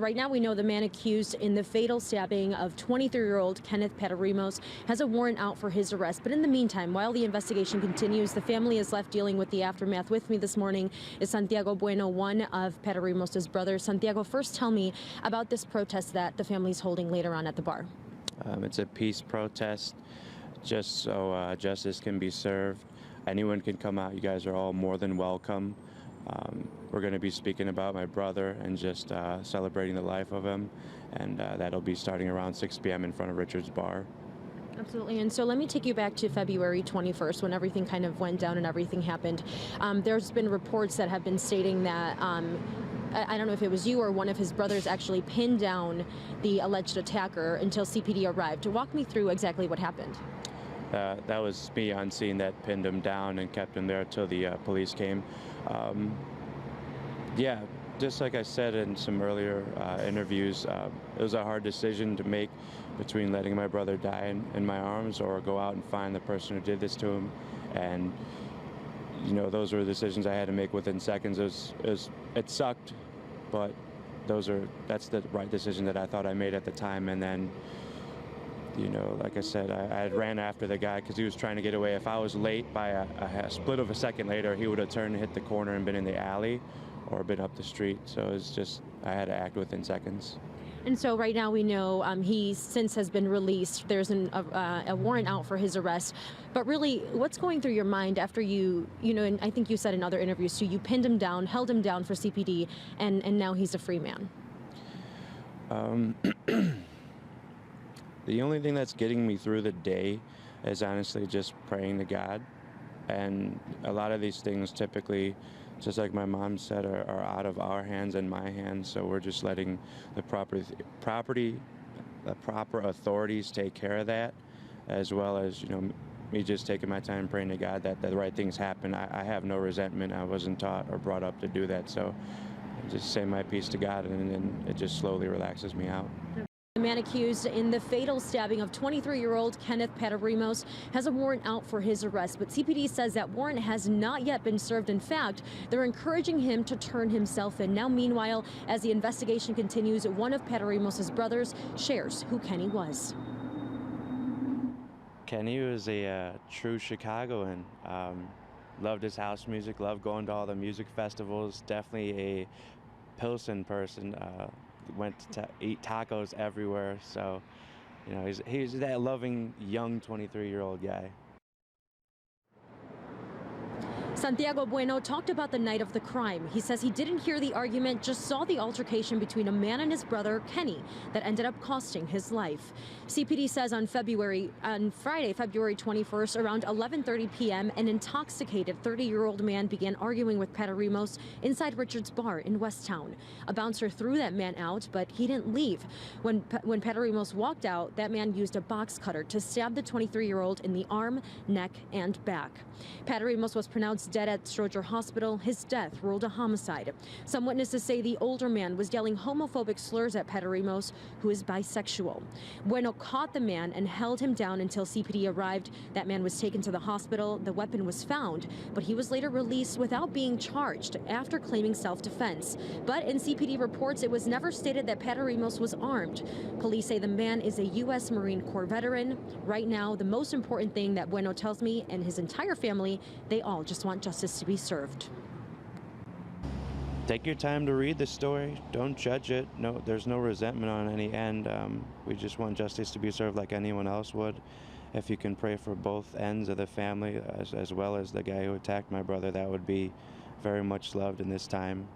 Right now, we know the man accused in the fatal stabbing of 23-year-old Kenneth Paterimos has a warrant out for his arrest. But in the meantime, while the investigation continues, the family is left dealing with the aftermath. With me this morning is Santiago Bueno, one of Paterimos' brothers. Santiago, first tell me about this protest that the family's holding later on at the bar. It's a peace protest, just so justice can be served. Anyone can come out. You guys are all more than welcome. We're going to be speaking about my brother and just celebrating the life of him, and that'll be starting around 6 p.m. in front of Richard's Bar. Absolutely. And so let me take you back to February 21st when everything kind of went down and everything happened. There's been reports that have been stating that I don't know if it was you or one of his brothers actually pinned down the alleged attacker until CPD arrived. Walk me through exactly what happened. That was me on scene that pinned him down and kept him there until the police came. Yeah, just like I said in some earlier interviews, it was a hard decision to make between letting my brother die in my arms or go out and find the person who did this to him. And, you know, those were decisions I had to make within seconds. It sucked, but that's the right decision that I thought I made at the time. And then, you know, like I said, I ran after the guy because he was trying to get away. If I was late by a split of a second later, he would have turned and hit the corner and been in the alley or been up the street. So it's just, I had to act within seconds. And so right now we know he since has been released. There's a warrant out for his arrest. But really, what's going through your mind after you know, and I think you said in other interviews too, you pinned him down, held him down for CPD, and now he's a free man? The only thing that's getting me through the day is honestly just praying to God. And a lot of these things typically, just like my mom said, are out of our hands and my hands. So we're just letting the proper authorities take care of that, as well as, you know, me just taking my time praying to God that the right things happen. I have no resentment. I wasn't taught or brought up to do that. So I just say my piece to God, and then it just slowly relaxes me out. The man accused in the fatal stabbing of 23-year-old Kenneth Paterimos has a warrant out for his arrest, but CPD says that warrant has not yet been served. In fact, they're encouraging him to turn himself in. Now, meanwhile, as the investigation continues, one of Paterimos' brothers shares who Kenny was. Kenny was a true Chicagoan. Loved his house music, loved going to all the music festivals, definitely a Pilsen person. Went to eat tacos everywhere, so, you know, he's that loving young 23-year-old guy. Santiago Bueno talked about the night of the crime. He says he didn't hear the argument, just saw the altercation between a man and his brother, Kenny, that ended up costing his life. CPD says on Friday, February 21st, around 11:30 p.m., an intoxicated 30-year-old man began arguing with Paterimos inside Richard's Bar in Westtown. A bouncer threw that man out, but he didn't leave. When Paterimos walked out, that man used a box cutter to stab the 23-year-old in the arm, neck, and back. Paterimos was pronounced dead at Stroger Hospital. His death ruled a homicide. Some witnesses say the older man was yelling homophobic slurs at Paterimos, who is bisexual. Bueno caught the man and held him down until CPD arrived. That man was taken to the hospital. The weapon was found, but he was later released without being charged after claiming self-defense. But in CPD reports, it was never stated that Paterimos was armed. Police say the man is a U.S. Marine Corps veteran. Right now, the most important thing that Bueno tells me and his entire family, they all just want justice to be served. Take your time to read the story. Don't judge it. No, there's no resentment on any end. We just want justice to be served like anyone else would. If you can pray for both ends of the family, as well as the guy who attacked my brother, that would be very much loved in this time.